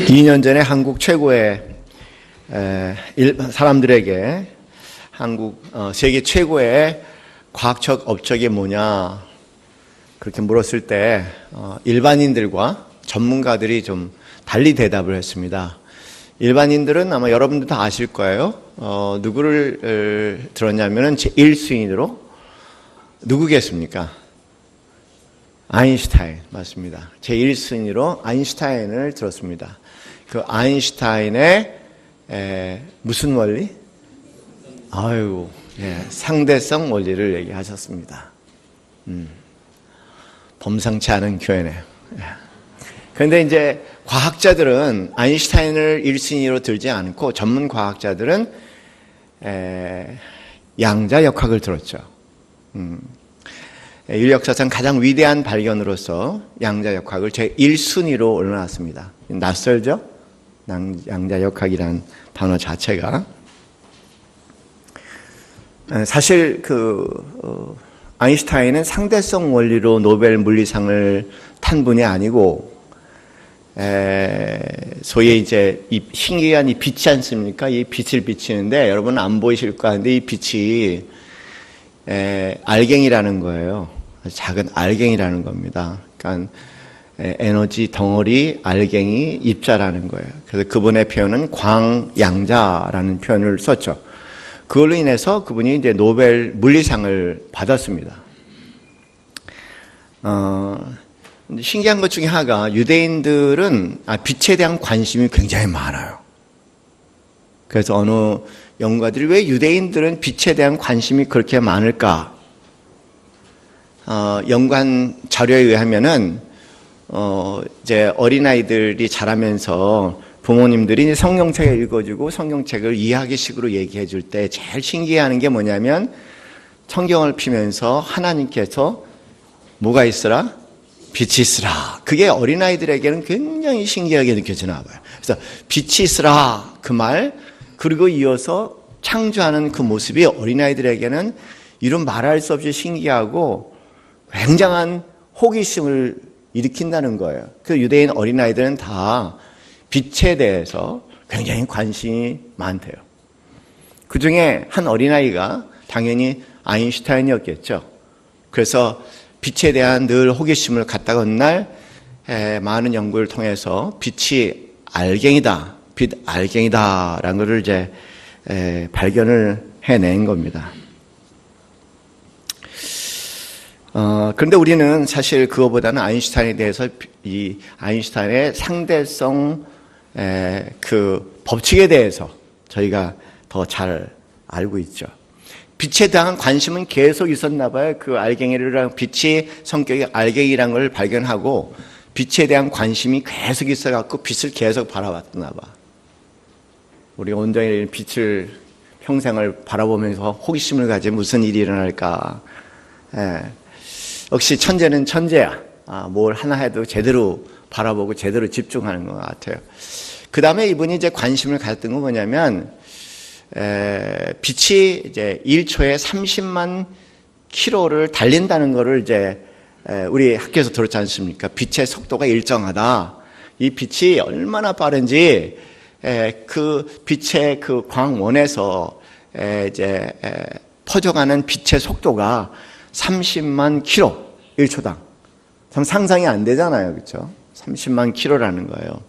2년 전에 한국 최고의 사람들에게 세계 최고의 과학적 업적이 뭐냐 그렇게 물었을 때 일반인들과 전문가들이 좀 달리 대답을 했습니다. 일반인들은 아마 여러분들 다 아실 거예요. 누구를 들었냐면은 제 1순위로 누구겠습니까? 아인슈타인 맞습니다. 제 1순위로 아인슈타인을 들었습니다. 그 아인슈타인의 무슨 원리? 상대성 원리를 얘기하셨습니다. 범상치 않은 교회네요. 그런데 이제 과학자들은 아인슈타인을 1순위로 들지 않고 전문 과학자들은 양자역학을 들었죠. 인류 역사상 가장 위대한 발견으로서 양자역학을 제 1순위로 올려놨습니다. 낯설죠? 양자역학이라는 단어 자체가. 사실 아인슈타인은 상대성 원리로 노벨 물리상을 탄 분이 아니고, 소위 이제 이 신기한 이 빛이 않습니까? 이 빛을 비치는데 여러분 안 보이실 거 같은데 이 빛이 알갱이라는 거예요. 작은 알갱이라는 겁니다. 그러니까 에너지 덩어리 알갱이 입자라는 거예요. 그래서 그분의 표현은 광양자라는 표현을 썼죠. 그걸로 인해서 그분이 이제 노벨 물리상을 받았습니다. 신기한 것 중에 하나가 유대인들은 빛에 대한 관심이 굉장히 많아요. 그래서 어느 연구가들이 왜 유대인들은 빛에 대한 관심이 그렇게 많을까? 연구한 자료에 의하면은 이제 어린아이들이 자라면서 부모님들이 성경책을 읽어주고 성경책을 이해하기 식으로 얘기해 줄 때 제일 신기해하는 게 뭐냐면 성경을 피면서 하나님께서 뭐가 있으라? 빛이 있으라. 그게 어린아이들에게는 굉장히 신기하게 느껴지나 봐요. 그래서 빛이 있으라 그 말, 그리고 이어서 창조하는 그 모습이 어린아이들에게는 이런 말할 수 없이 신기하고 굉장한 호기심을 일으킨다는 거예요. 그 유대인 어린아이들은 다 빛에 대해서 굉장히 관심이 많대요. 그 중에 한 어린아이가 당연히 아인슈타인이었겠죠. 그래서 빛에 대한 늘 호기심을 갖다가 어느 날 많은 연구를 통해서 빛이 알갱이다, 빛 알갱이다라는 것을 이제 발견을 해낸 겁니다. 그런데 우리는 사실 그거보다는 아인슈타인에 대해서 이 아인슈타인의 상대성 그 법칙에 대해서 저희가 더 잘 알고 있죠. 빛에 대한 관심은 계속 있었나 봐요. 그 알갱이랑 빛이 성격이 알갱이라는 걸 발견하고 빛에 대한 관심이 계속 있어갖고 빛을 계속 바라봤나 봐. 우리 온종일 빛을 평생을 바라보면서 호기심을 가지 무슨 일이 일어날까. 역시 천재는 천재야. 뭘 하나 해도 제대로 바라보고 제대로 집중하는 것 같아요. 그 다음에 이분이 이제 관심을 가졌던 건 뭐냐면, 빛이 이제 1초에 30만 킬로를 달린다는 거를 이제, 우리 학교에서 들었지 않습니까? 빛의 속도가 일정하다. 이 빛이 얼마나 빠른지, 그 빛의 그 광원에서, 이제, 퍼져가는 빛의 속도가 30만 킬로 1초당. 참 상상이 안 되잖아요. 그렇죠? 30만 킬로라는 거예요.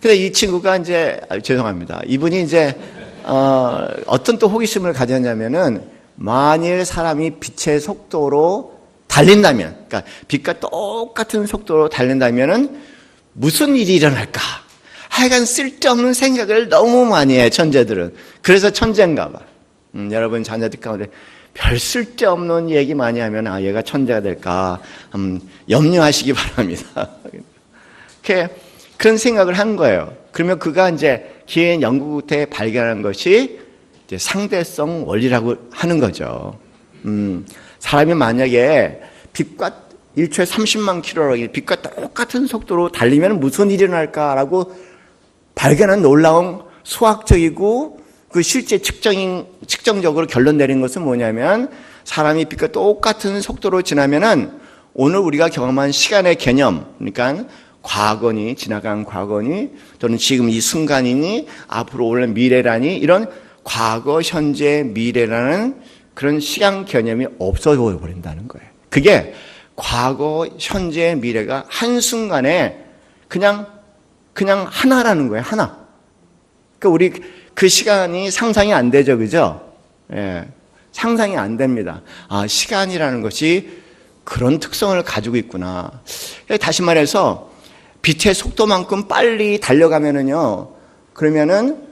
근데 이 친구가 이제 죄송합니다. 이분이 이제 어떤 또 호기심을 가졌냐면은 만일 사람이 빛의 속도로 달린다면, 그러니까 빛과 똑같은 속도로 달린다면은 무슨 일이 일어날까? 하여간 쓸데없는 생각을 너무 많이 해, 천재들은. 그래서 천재인가 봐. 여러분 자녀들 가운데 별 쓸데없는 얘기 많이 하면 얘가 천재가 될까 염려하시기 바랍니다. 그런 생각을 한 거예요. 그러면 그가 이제 긴 연구 끝에 발견한 것이 이제 상대성 원리라고 하는 거죠. 사람이 만약에 빛과 1초에 30만 킬로로 빛과 똑같은 속도로 달리면 무슨 일이 일어날까라고 발견한 놀라운 수학적이고 그 실제 측정적으로 결론 내린 것은 뭐냐면 사람이 빛과 똑같은 속도로 지나면은 오늘 우리가 경험한 시간의 개념, 그러니까 과거니, 지나간 과거니, 또는 지금 이 순간이니, 앞으로 올 미래라니, 이런 과거, 현재, 미래라는 그런 시간 개념이 없어져 버린다는 거예요. 그게 과거, 현재, 미래가 한순간에 그냥 하나라는 거예요. 하나. 그러니까 우리 그 시간이 상상이 안 되죠. 그죠? 예. 상상이 안 됩니다. 아, 시간이라는 것이 그런 특성을 가지고 있구나. 다시 말해서 빛의 속도만큼 빨리 달려가면은요, 그러면은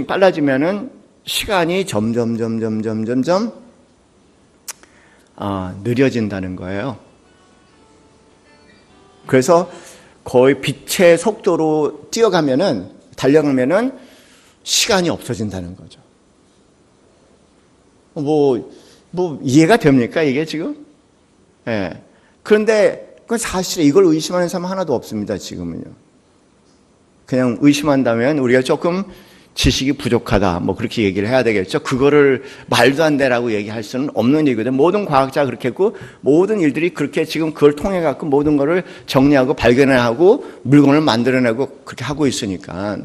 빨라지면은 시간이 점점 느려진다는 거예요. 그래서 거의 빛의 속도로 달려가면은 시간이 없어진다는 거죠. 이해가 됩니까, 이게 지금? 예. 그런데 그건 사실 이걸 의심하는 사람 하나도 없습니다, 지금은요. 그냥 의심한다면 우리가 조금 지식이 부족하다, 그렇게 얘기를 해야 되겠죠. 그거를 말도 안 되라고 얘기할 수는 없는 얘기거든요. 모든 과학자가 그렇게 했고, 모든 일들이 그렇게 지금 그걸 통해갖고 모든 거를 정리하고 발견하고 물건을 만들어내고 그렇게 하고 있으니까.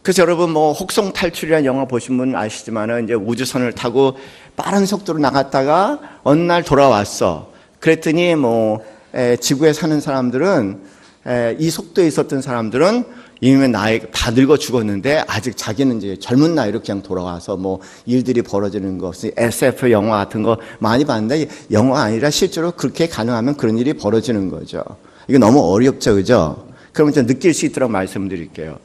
그래서 여러분 혹성 탈출이라는 영화 보신 분 아시지만은 이제 우주선을 타고 빠른 속도로 나갔다가 어느 날 돌아왔어. 그랬더니 지구에 사는 사람들은 이 속도에 있었던 사람들은 이미 다 늙어 죽었는데 아직 자기는 이제 젊은 나이로 그냥 돌아와서 일들이 벌어지는 거, SF 영화 같은 거 많이 봤는데 영화 아니라 실제로 그렇게 가능하면 그런 일이 벌어지는 거죠. 이거 너무 어렵죠, 그죠? 그러면 좀 느낄 수 있도록 말씀드릴게요.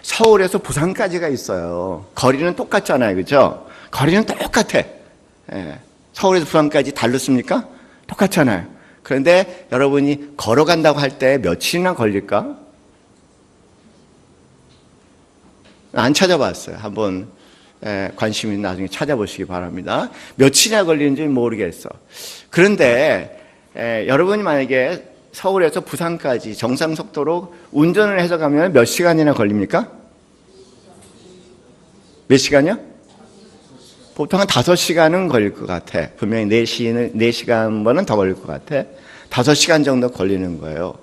서울에서 부산까지가 있어요. 거리는 똑같잖아요, 그죠? 거리는 똑같아. 예. 서울에서 부산까지 다르습니까? 똑같잖아요. 그런데 여러분이 걸어간다고 할 때 며칠이나 걸릴까? 안 찾아봤어요. 한번 관심 있는 나중에 찾아보시기 바랍니다. 며칠이나 걸리는지 모르겠어. 그런데 여러분이 만약에 서울에서 부산까지 정상 속도로 운전을 해서 가면 몇 시간이나 걸립니까? 몇 시간이요? 보통 한 5시간은 걸릴 것 같아. 분명히 4시간보다는 더 걸릴 것 같아. 5시간 정도 걸리는 거예요.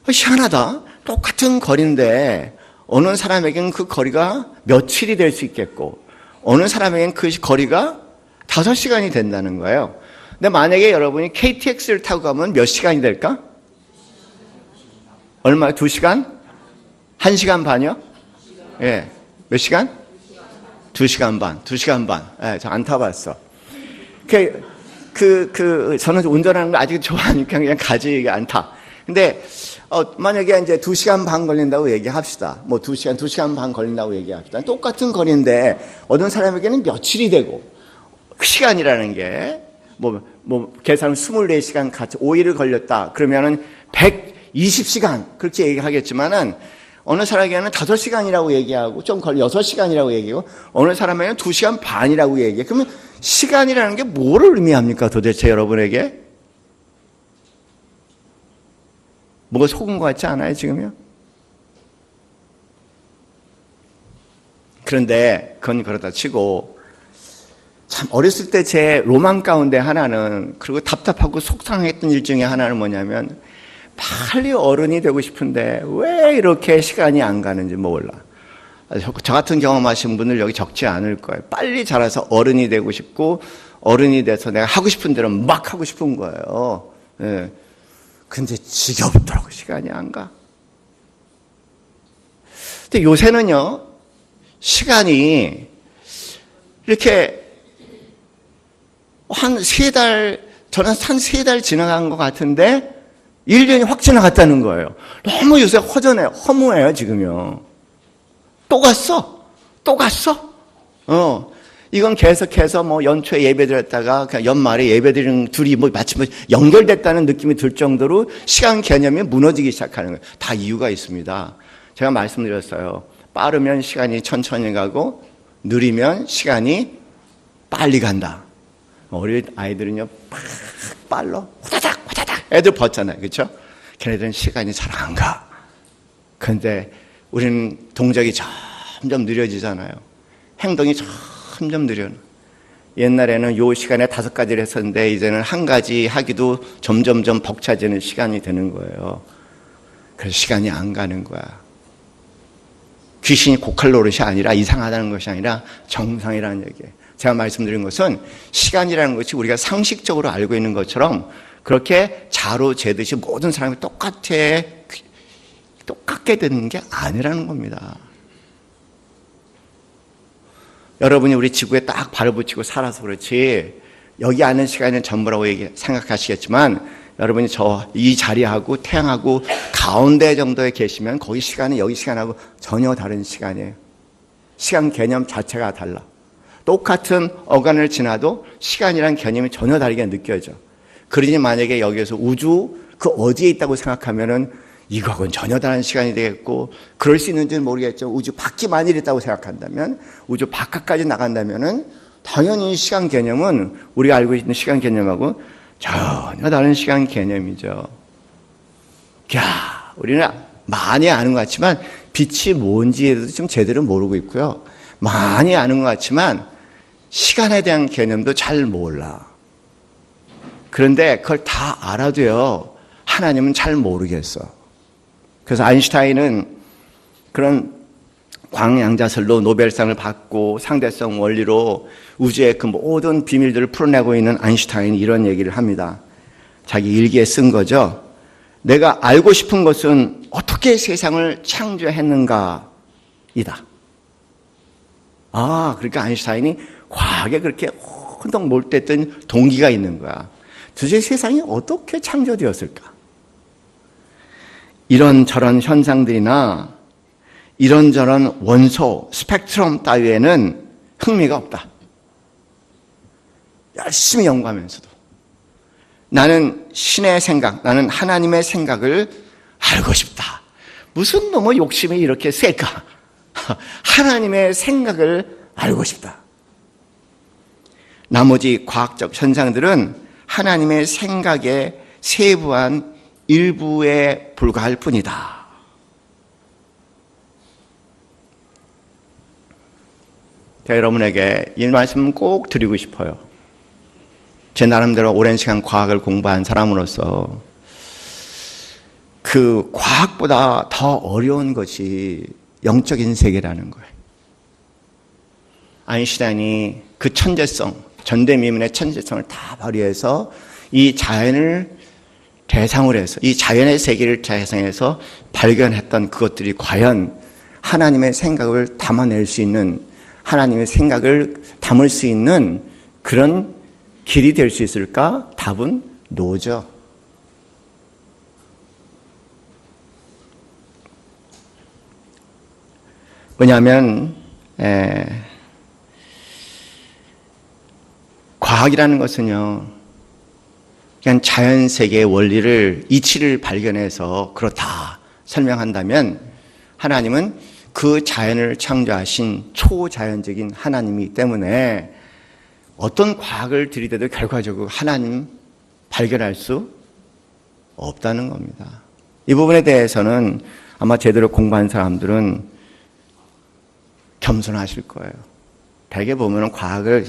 희한하다. 똑같은 거리인데 어느 사람에게는 그 거리가 며칠이 될 수 있겠고 어느 사람에게는 그 거리가 5시간이 된다는 거예요. 근데 만약에 여러분이 KTX를 타고 가면 몇 시간이 될까? 얼마? 2시간? 1시간 반이요? 예. 몇 시간? 2시간 반. 2시간 반. 예, 저 안 타봤어. 저는 운전하는 거 아직 좋아하니까 그냥 가지 안 타. 근데, 만약에 이제 2시간 반 걸린다고 얘기합시다. 2시간 반 걸린다고 얘기합시다. 똑같은 거리인데, 어떤 사람에게는 며칠이 되고, 시간이라는 게, 계산은 24시간 같이 5일을 걸렸다. 그러면은 120시간. 그렇게 얘기하겠지만은, 어느 사람에게는 5시간이라고 얘기하고, 6시간이라고 얘기하고, 어느 사람에게는 2시간 반이라고 얘기해. 그러면 시간이라는 게 뭐를 의미합니까? 도대체 여러분에게? 뭐가 속은 것 같지 않아요, 지금요? 그런데, 그건 그렇다 치고, 참, 어렸을 때 제 로망 가운데 하나는, 그리고 답답하고 속상했던 일 중에 하나는 뭐냐면, 빨리 어른이 되고 싶은데, 왜 이렇게 시간이 안 가는지 몰라. 저 같은 경험하신 분들 여기 적지 않을 거예요. 빨리 자라서 어른이 되고 싶고, 어른이 돼서 내가 하고 싶은 대로 막 하고 싶은 거예요. 예. 근데 지겹더라고, 시간이 안 가. 근데 요새는요, 시간이 이렇게 한 3달, 저는 한 3달 지나간 것 같은데, 1년이 확 지나갔다는 거예요. 너무 요새 허전해요. 허무해요, 지금요. 또 갔어? 이건 계속해서 연초에 예배 드렸다가 그냥 연말에 예배 드리는 둘이 마치 연결됐다는 느낌이 들 정도로 시간 개념이 무너지기 시작하는 거예요. 다 이유가 있습니다. 제가 말씀드렸어요. 빠르면 시간이 천천히 가고 느리면 시간이 빨리 간다. 어린 아이들은요, 팍 빨라. 후다닥 애들 벗잖아요. 그렇죠? 걔네들은 시간이 잘 안 가. 그런데 우리는 동작이 점점 느려지잖아요. 행동이 점점 느려. 옛날에는 요 시간에 5가지를 했었는데 이제는 한 가지 하기도 점점점 벅차지는 시간이 되는 거예요. 그래서 시간이 안 가는 거야. 귀신이 고칼 노릇이 아니라 이상하다는 것이 아니라 정상이라는 얘기예요. 제가 말씀드린 것은 시간이라는 것이 우리가 상식적으로 알고 있는 것처럼 그렇게 자로 재듯이 모든 사람이 똑같게 되는 게 아니라는 겁니다. 여러분이 우리 지구에 딱 발을 붙이고 살아서 그렇지 여기 아는 시간은 전부라고 생각하시겠지만 여러분이 이 자리하고 태양하고 가운데 정도에 계시면 거기 시간은 여기 시간하고 전혀 다른 시간이에요. 시간 개념 자체가 달라. 똑같은 어간을 지나도 시간이란 개념이 전혀 다르게 느껴져. 그러니 만약에 여기에서 우주 그 어디에 있다고 생각하면은 이거하고는 전혀 다른 시간이 되겠고, 그럴 수 있는지는 모르겠죠. 우주 밖이 만일 있다고 생각한다면, 우주 바깥까지 나간다면은 당연히 시간 개념은 우리가 알고 있는 시간 개념하고 전혀 다른 시간 개념이죠. 우리는 많이 아는 것 같지만 빛이 뭔지에도 좀 제대로 모르고 있고요. 많이 아는 것 같지만 시간에 대한 개념도 잘 몰라. 그런데 그걸 다 알아도요, 하나님은 잘 모르겠어. 그래서 아인슈타인은 그런 광양자설로 노벨상을 받고 상대성 원리로 우주의 그 모든 비밀들을 풀어내고 있는 아인슈타인이 이런 얘기를 합니다. 자기 일기에 쓴 거죠. 내가 알고 싶은 것은 어떻게 세상을 창조했는가 이다. 그러니까 아인슈타인이 과학에 그렇게 혼동 몰두했던 동기가 있는 거야. 도대체 세상이 어떻게 창조되었을까? 이런저런 현상들이나 이런저런 원소, 스펙트럼 따위에는 흥미가 없다. 열심히 연구하면서도 나는 신의 생각, 나는 하나님의 생각을 알고 싶다. 무슨 놈의 욕심이 이렇게 셀까? 하나님의 생각을 알고 싶다. 나머지 과학적 현상들은 하나님의 생각의 세부한 일부에 불과할 뿐이다. 제가 여러분에게 이 말씀 꼭 드리고 싶어요. 제 나름대로 오랜 시간 과학을 공부한 사람으로서 그 과학보다 더 어려운 것이 영적인 세계라는 거예요. 아인슈타인이 그 천재성, 전대미문의 천재성을 다 발휘해서 이 자연을 대상으로 해서 이 자연의 세계를 대상해서 발견했던 그것들이 과연 하나님의 생각을 담아낼 수 있는, 하나님의 생각을 담을 수 있는 그런 길이 될 수 있을까? 답은 노죠. 왜냐하면 과학이라는 것은요, 그냥 자연 세계의 원리를, 이치를 발견해서 그렇다 설명한다면 하나님은 그 자연을 창조하신 초자연적인 하나님이기 때문에 어떤 과학을 들이대도 결과적으로 하나님 발견할 수 없다는 겁니다. 이 부분에 대해서는 아마 제대로 공부한 사람들은 겸손하실 거예요. 대개 보면 과학을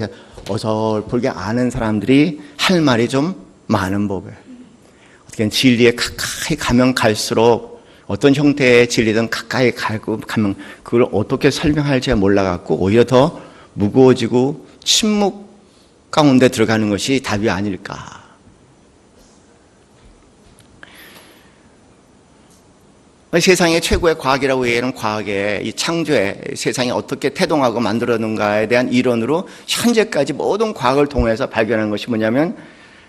어설프게 아는 사람들이 할 말이 좀 많은 법이에요. 어떻게 진리에 가까이 가면 갈수록 어떤 형태의 진리든 가까이 가면 그걸 어떻게 설명할지 몰라갖고 오히려 더 무거워지고 침묵 가운데 들어가는 것이 답이 아닐까. 세상의 최고의 과학이라고 얘기하는 과학의 이 창조에 세상이 어떻게 태동하고 만들어는가에 대한 이론으로 현재까지 모든 과학을 통해서 발견한 것이 뭐냐면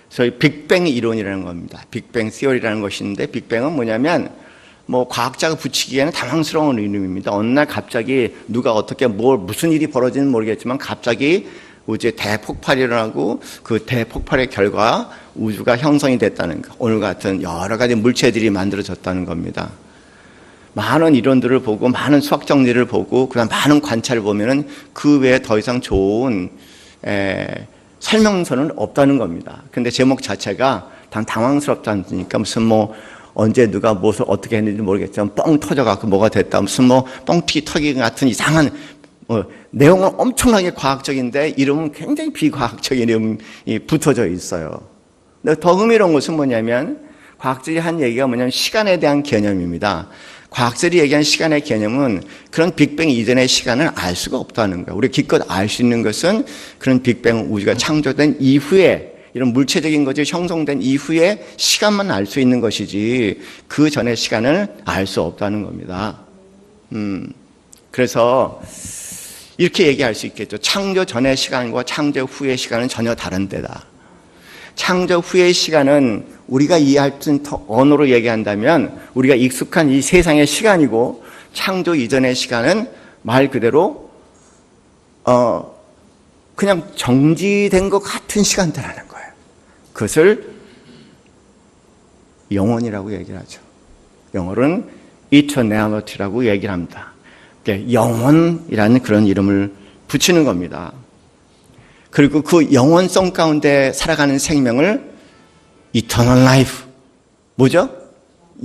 저희 빅뱅 이론이라는 겁니다. 빅뱅 시어리라는 것이 있는데, 빅뱅은 뭐냐면 과학자가 붙이기에는 당황스러운 이름입니다. 어느 날 갑자기 누가 어떻게 무슨 일이 벌어지는지 모르겠지만 갑자기 우주에 대폭발이 일어나고 그 대폭발의 결과 우주가 형성이 됐다는 거, 오늘 같은 여러 가지 물체들이 만들어졌다는 겁니다. 많은 이론들을 보고 많은 수학 정리를 보고 그다음 많은 관찰을 보면은 그 외에 더 이상 좋은 설명서는 없다는 겁니다. 근데 제목 자체가 당황스럽지 않으니까 무슨 언제 누가 무엇을 어떻게 했는지 모르겠지만 뻥 터져갖고 뭐가 됐다, 무슨 뻥튀기 터기 같은 이상한 내용은 엄청나게 과학적인데 이름은 굉장히 비과학적인 이름이 붙어져 있어요. 근데 더 흥미로운 것은 뭐냐면 과학자들이 한 얘기가 뭐냐면 시간에 대한 개념입니다. 과학자들이 얘기한 시간의 개념은 그런 빅뱅 이전의 시간을 알 수가 없다는 거예요. 우리가 기껏 알 수 있는 것은 그런 빅뱅 우주가 창조된 이후에 이런 물체적인 것이 형성된 이후에 시간만 알 수 있는 것이지 그 전의 시간을 알 수 없다는 겁니다. 그래서 이렇게 얘기할 수 있겠죠. 창조 전의 시간과 창조 후의 시간은 전혀 다른 데다. 창조 후의 시간은 우리가 이해할 수 있는 언어로 얘기한다면 우리가 익숙한 이 세상의 시간이고, 창조 이전의 시간은 말 그대로 그냥 정지된 것 같은 시간들하는 거예요. 그것을 영원이라고 얘기를 하죠. 영어로는 eternality라고 얘기를 합니다. 영원이라는 그런 이름을 붙이는 겁니다. 그리고 그 영원성 가운데 살아가는 생명을 eternal life, 뭐죠?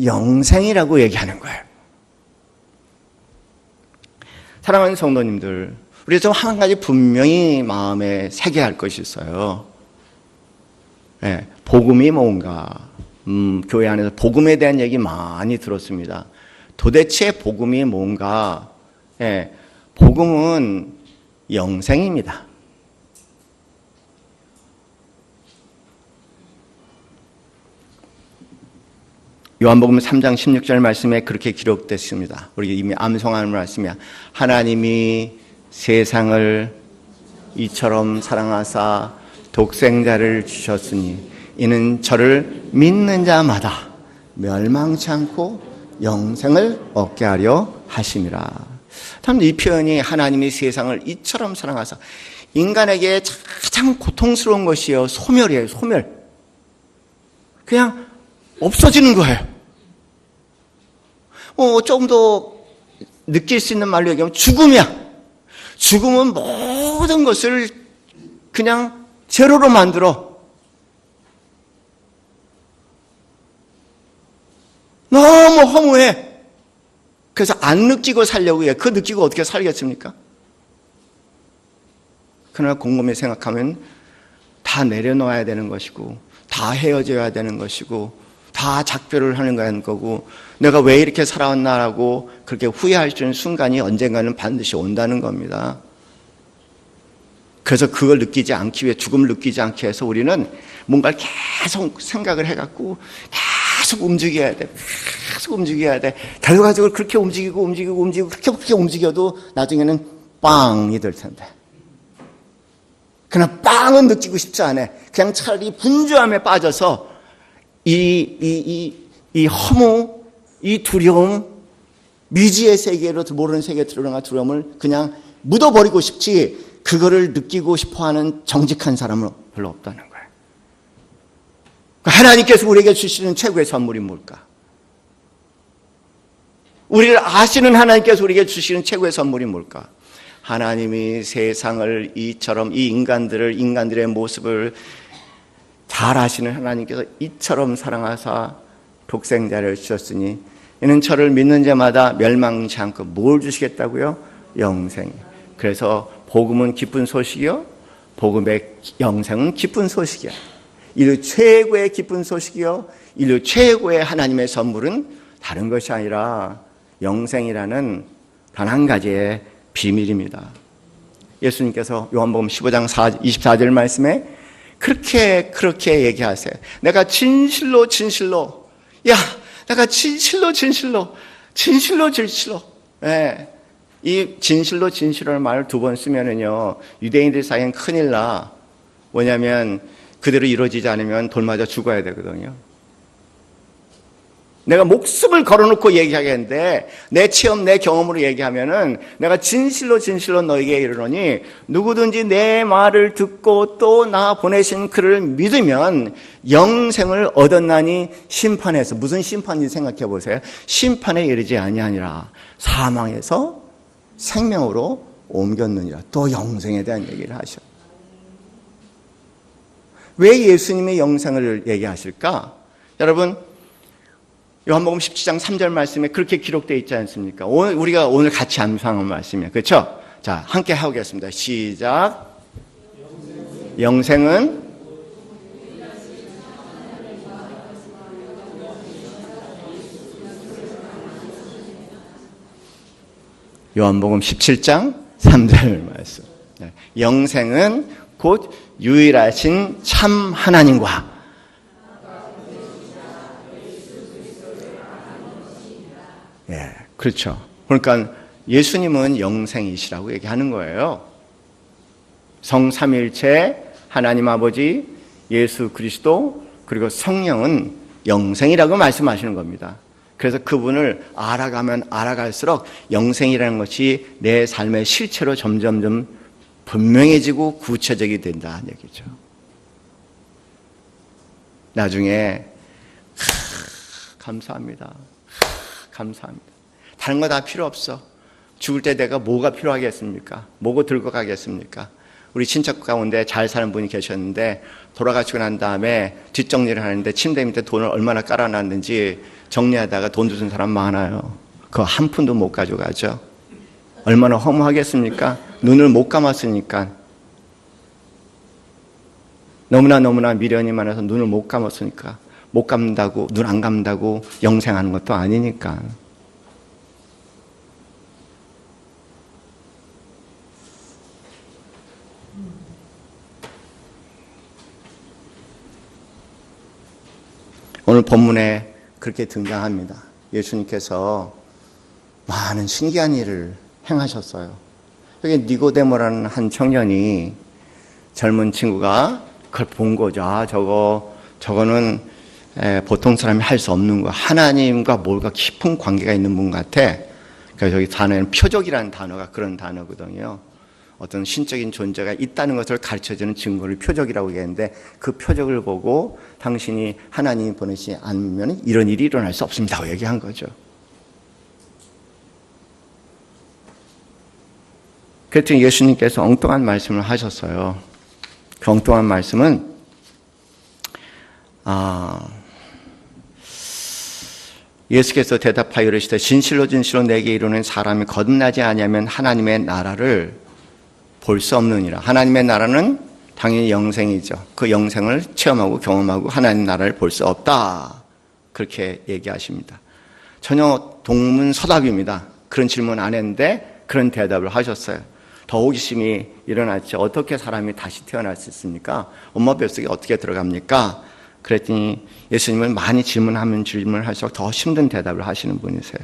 영생이라고 얘기하는 거예요. 사랑하는 성도님들, 우리가 좀 한 가지 분명히 마음에 새겨야 할 것이 있어요. 네, 복음이 뭔가? 교회 안에서 복음에 대한 얘기 많이 들었습니다. 도대체 복음이 뭔가? 네, 복음은 영생입니다. 요한복음 3장 16절 말씀에 그렇게 기록됐습니다. 우리 이미 암송하는 말씀이야. 하나님이 세상을 이처럼 사랑하사 독생자를 주셨으니 이는 저를 믿는 자마다 멸망치 않고 영생을 얻게 하려 하심이라. 참 이 표현이 하나님이 세상을 이처럼 사랑하사, 인간에게 가장 고통스러운 것이요 소멸이에요. 소멸. 그냥 없어지는 거예요. 조금 더 느낄 수 있는 말로 얘기하면 죽음이야. 죽음은 모든 것을 그냥 제로로 만들어. 너무 허무해. 그래서 안 느끼고 살려고 해요. 그 느끼고 어떻게 살겠습니까? 그러나 곰곰이 생각하면 다 내려놓아야 되는 것이고, 다 헤어져야 되는 것이고, 다 작별을 하는 거고, 내가 왜 이렇게 살아왔나라고 그렇게 후회할 수 있는 순간이 언젠가는 반드시 온다는 겁니다. 그래서 그걸 느끼지 않기 위해, 죽음을 느끼지 않기 위해서 우리는 뭔가를 계속 생각을 해갖고 계속 움직여야 돼. 계속 움직여야 돼. 결과적으로 그렇게 움직이고 그렇게 움직여도 나중에는 빵이 될 텐데. 그러나 빵은 느끼고 싶지 않아. 그냥 차라리 분주함에 빠져서 이 허무, 이 두려움, 미지의 세계로, 모르는 세계에 들어간 두려움을 그냥 묻어버리고 싶지, 그거를 느끼고 싶어하는 정직한 사람은 별로 없다는 거예요. 하나님께서 우리에게 주시는 최고의 선물이 뭘까? 우리를 아시는 하나님께서 우리에게 주시는 최고의 선물이 뭘까? 하나님이 세상을 이처럼, 이 인간들의 모습을 잘 아시는 하나님께서 이처럼 사랑하사 독생자를 주셨으니 이는 저를 믿는 자마다 멸망치 않고 뭘 주시겠다고요? 영생. 그래서 복음은 기쁜 소식이요, 복음의 영생은 기쁜 소식이야. 인류 최고의 기쁜 소식이요, 인류 최고의 하나님의 선물은 다른 것이 아니라 영생이라는 단 한 가지의 비밀입니다. 예수님께서 요한복음 15장 24절 말씀에 그렇게 얘기하세요. 내가 진실로 내가 진실로 예. 이 진실로라는 말을 2번 쓰면은요, 유대인들 사이엔 큰일 나. 뭐냐면 그대로 이루어지지 않으면 돌 맞아 죽어야 되거든요. 내가 목숨을 걸어놓고 얘기하겠는데, 내 체험, 내 경험으로 얘기하면은 내가 진실로 너에게 이르노니 누구든지 내 말을 듣고 또 나 보내신 그를 믿으면 영생을 얻었나니 심판에서, 무슨 심판인지 생각해 보세요. 심판에 이르지 아니하니라 사망에서 생명으로 옮겼느니라. 또 영생에 대한 얘기를 하셔. 왜 예수님의 영생을 얘기하실까? 여러분, 요한복음 17장 3절 말씀에 그렇게 기록되어 있지 않습니까? 우리가 오늘 같이 암송한 말씀이에요. 그렇죠? 자, 함께 해보겠습니다. 시작. 영생은 요한복음 17장 3절 말씀. 영생은 곧 유일하신 참 하나님과 그렇죠. 그러니까 예수님은 영생이시라고 얘기하는 거예요. 성삼일체 하나님 아버지, 예수 그리스도, 그리고 성령은 영생이라고 말씀하시는 겁니다. 그래서 그분을 알아가면 알아갈수록 영생이라는 것이 내 삶의 실체로 점점점 분명해지고 구체적이 된다는 얘기죠. 나중에 감사합니다. 감사합니다. 다른 거 다 필요 없어. 죽을 때 내가 뭐가 필요하겠습니까? 뭐고 들고 가겠습니까? 우리 친척 가운데 잘 사는 분이 계셨는데 돌아가시고 난 다음에 뒷정리를 하는데 침대 밑에 돈을 얼마나 깔아놨는지 정리하다가 돈 주는 사람 많아요. 그거 한 푼도 못 가져가죠. 얼마나 허무하겠습니까? 눈을 못 감았으니까. 너무나 미련이 많아서 눈을 못 감았으니까. 못 감는다고, 눈 안 감는다고 영생하는 것도 아니니까. 오늘 본문에 그렇게 등장합니다. 예수님께서 많은 신기한 일을 행하셨어요. 여기 니고데모라는 한 청년이 젊은 친구가 그걸 본 거죠. 아, 저거는 보통 사람이 할 수 없는 거. 하나님과 뭔가 깊은 관계가 있는 분 같아. 그래서 여기 단어에는 표적이라는 단어가 그런 단어거든요. 어떤 신적인 존재가 있다는 것을 가르쳐주는 증거를 표적이라고 얘기했는데 그 표적을 보고 당신이 하나님이 보내시지 않으면 이런 일이 일어날 수 없습니다. 얘기한 거죠. 그랬더니 예수님께서 엉뚱한 말씀을 하셨어요. 그 엉뚱한 말씀은 예수께서 대답하여 이르시되 진실로 내게 이르는 사람이 거듭나지 아니하면 하나님의 나라를 볼 수 없느니라. 하나님의 나라는 당연히 영생이죠. 그 영생을 체험하고 경험하고 하나님 나라를 볼 수 없다. 그렇게 얘기하십니다. 전혀 동문서답입니다. 그런 질문 안 했는데 그런 대답을 하셨어요. 더 호기심이 일어났죠. 어떻게 사람이 다시 태어날 수 있습니까? 엄마 뱃속에 어떻게 들어갑니까? 그랬더니 예수님은 많이 질문을 할수록 더 힘든 대답을 하시는 분이세요.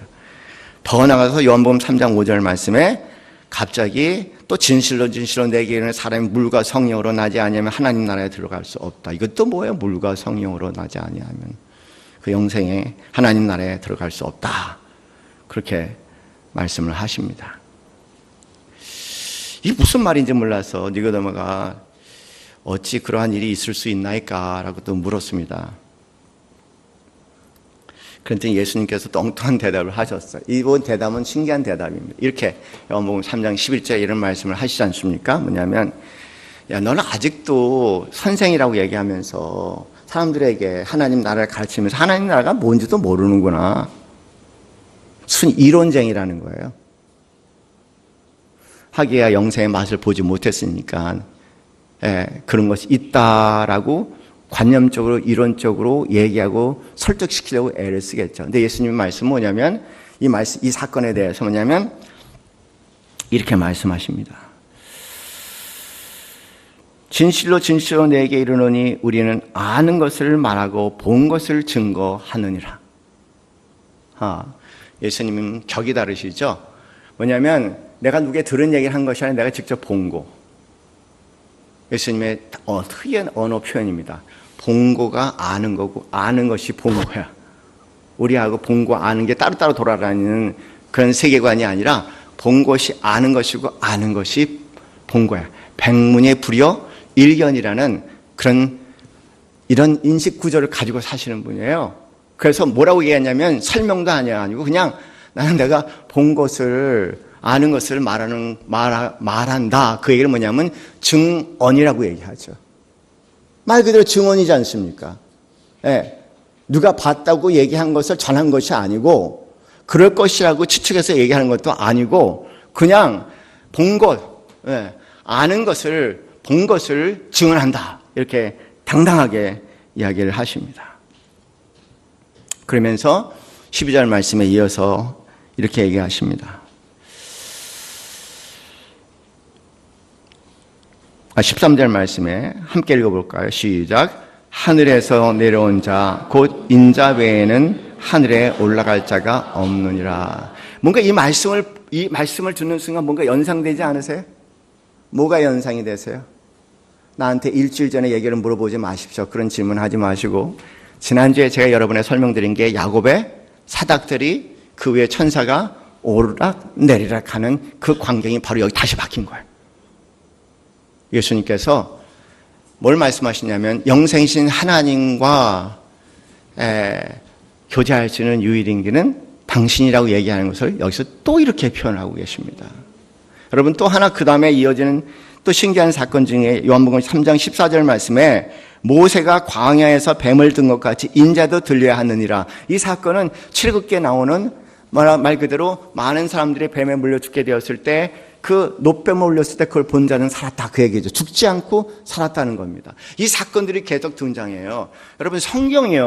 더 나가서 요한복음 3장 5절 말씀에 갑자기 또 진실로 내게 이르는 사람이 물과 성령으로 나지 아니하면 하나님 나라에 들어갈 수 없다. 이것도 뭐예요? 물과 성령으로 나지 아니하면 그 영생에 하나님 나라에 들어갈 수 없다. 그렇게 말씀을 하십니다. 이게 무슨 말인지 몰라서 니고데모가 어찌 그러한 일이 있을 수 있나이까? 라고 또 물었습니다. 그랬더니 예수님께서 또 엉뚱한 대답을 하셨어요. 이번 대답은 신기한 대답입니다. 이렇게 요한복음 3장 11절에 이런 말씀을 하시지 않습니까? 뭐냐면 야, 너는 아직도 선생이라고 얘기하면서 사람들에게 하나님 나라를 가르치면서 하나님 나라가 뭔지도 모르는구나. 순 이론쟁이라는 거예요. 하기야 영생의 맛을 보지 못했으니까 그런 것이 있다라고 관념적으로 이론적으로 얘기하고 설득시키려고 애를 쓰겠죠. 근데 예수님의 말씀은 뭐냐면 이 사건에 대해서 뭐냐면 이렇게 말씀하십니다. 진실로 내게 이르노니 우리는 아는 것을 말하고 본 것을 증거하느니라. 예수님은 격이 다르시죠. 뭐냐면 내가 누구에 들은 얘기를 한 것이 아니라 내가 직접 본 거. 예수님의 특이한 언어 표현입니다. 본 거가 아는 거고 아는 것이 본 거야. 우리하고 본 거 아는 게 따로따로 돌아다니는 그런 세계관이 아니라 본 것이 아는 것이고 아는 것이 본 거야. 백문의 불여 일견이라는 이런 인식 구조를 가지고 사시는 분이에요. 그래서 뭐라고 얘기했냐면 설명도 아니고 그냥 나는 내가 본 것을 아는 것을 말한다. 그 얘기는 뭐냐면 증언이라고 얘기하죠. 말 그대로 증언이지 않습니까? 누가 봤다고 얘기한 것을 전한 것이 아니고 그럴 것이라고 추측해서 얘기하는 것도 아니고 그냥 본 것, 아는 것을, 본 것을 증언한다. 이렇게 당당하게 이야기를 하십니다. 그러면서 12절 말씀에 이어서 이렇게 얘기하십니다. 13절 말씀에 함께 읽어볼까요? 시작. 하늘에서 내려온 자, 곧 인자 외에는 하늘에 올라갈 자가 없느니라. 뭔가 이 말씀을 듣는 순간 뭔가 연상되지 않으세요? 뭐가 연상이 되세요? 나한테 일주일 전에 얘기를 물어보지 마십시오. 그런 질문하지 마시고, 지난주에 제가 여러분에 설명드린 게 야곱의 사닥들이 그 위에 천사가 오르락 내리락 하는 그 광경이 바로 여기 다시 박힌 거예요. 예수님께서 뭘 말씀하시냐면 영생이신 하나님과 교제할 수 있는 유일인 길은 당신이라고 얘기하는 것을 여기서 또 이렇게 표현하고 계십니다. 여러분, 또 하나 그 다음에 이어지는 또 신기한 사건 중에 요한복음 3장 14절 말씀에 모세가 광야에서 뱀을 든 것 같이 인자도 들려야 하느니라. 이 사건은 출애굽기에 나오는 말 그대로 많은 사람들이 뱀에 물려 죽게 되었을 때 그 노뱀을 올렸을 때 그걸 본 자는 살았다, 그 얘기죠. 죽지 않고 살았다는 겁니다. 이 사건들이 계속 등장해요. 여러분, 성경이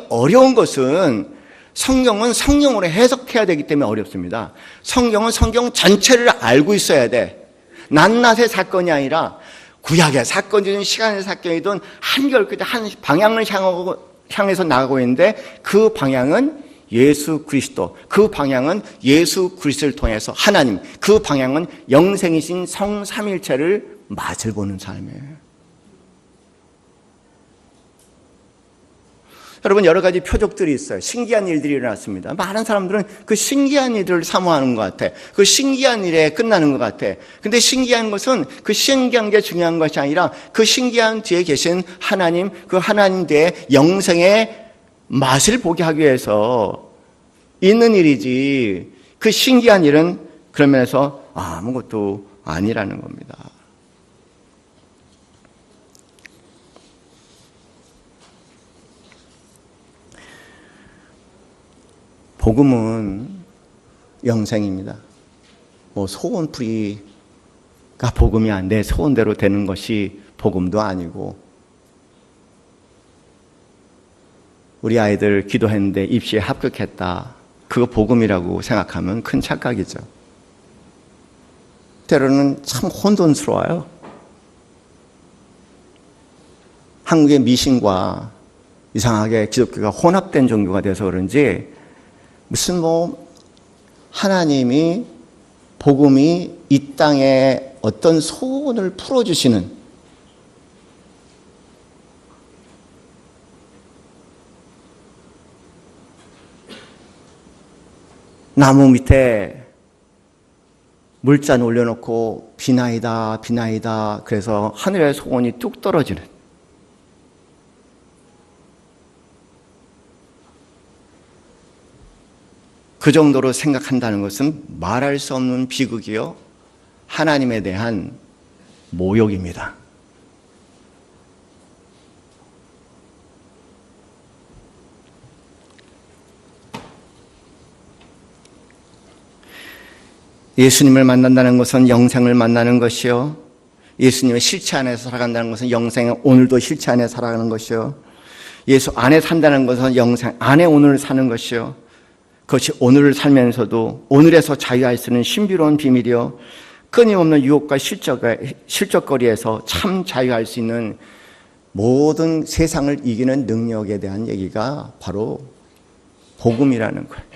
어려운 것은 성경은 성경으로 해석해야 되기 때문에 어렵습니다. 성경은 성경 전체를 알고 있어야 돼. 낱낱의 사건이 아니라 구약의 사건이든 시간의 사건이든 한결 끝에 한 방향을 향해서 나가고 있는데 그 방향은 예수 그리스도, 그 방향은 예수 그리스도를 통해서 하나님, 그 방향은 영생이신 성삼일체를 맛을 보는 삶이에요. 여러분, 여러 가지 표적들이 있어요. 신기한 일들이 일어났습니다. 많은 사람들은 그 신기한 일들을 사모하는 것 같아. 그 신기한 일에 끝나는 것 같아. 근데 신기한 것은 그 신기한 게 중요한 것이 아니라 그 신기한 뒤에 계신 하나님, 그 하나님 뒤에 영생의 맛을 보게 하기 위해서 있는 일이지, 그 신기한 일은 그런 면에서 아무것도 아니라는 겁니다. 복음은 영생입니다. 소원풀이가 복음이 내 소원대로 되는 것이 복음도 아니고, 우리 아이들 기도했는데 입시에 합격했다, 그거 복음이라고 생각하면 큰 착각이죠. 때로는 참 혼돈스러워요. 한국의 미신과 이상하게 기독교가 혼합된 종교가 돼서 그런지 무슨 하나님이 복음이 이 땅에 어떤 소원을 풀어주시는, 나무 밑에 물잔 올려놓고 비나이다 비나이다 그래서 하늘의 소원이 뚝 떨어지는, 그 정도로 생각한다는 것은 말할 수 없는 비극이요, 하나님에 대한 모욕입니다. 예수님을 만난다는 것은 영생을 만나는 것이요, 예수님의 실체 안에서 살아간다는 것은 영생의 오늘도 실체 안에 살아가는 것이요, 예수 안에 산다는 것은 영생 안에 오늘을 사는 것이요, 그것이 오늘을 살면서도 오늘에서 자유할 수 있는 신비로운 비밀이요, 끊임없는 유혹과 실적거리에서 참 자유할 수 있는 모든 세상을 이기는 능력에 대한 얘기가 바로 복음이라는 거예요.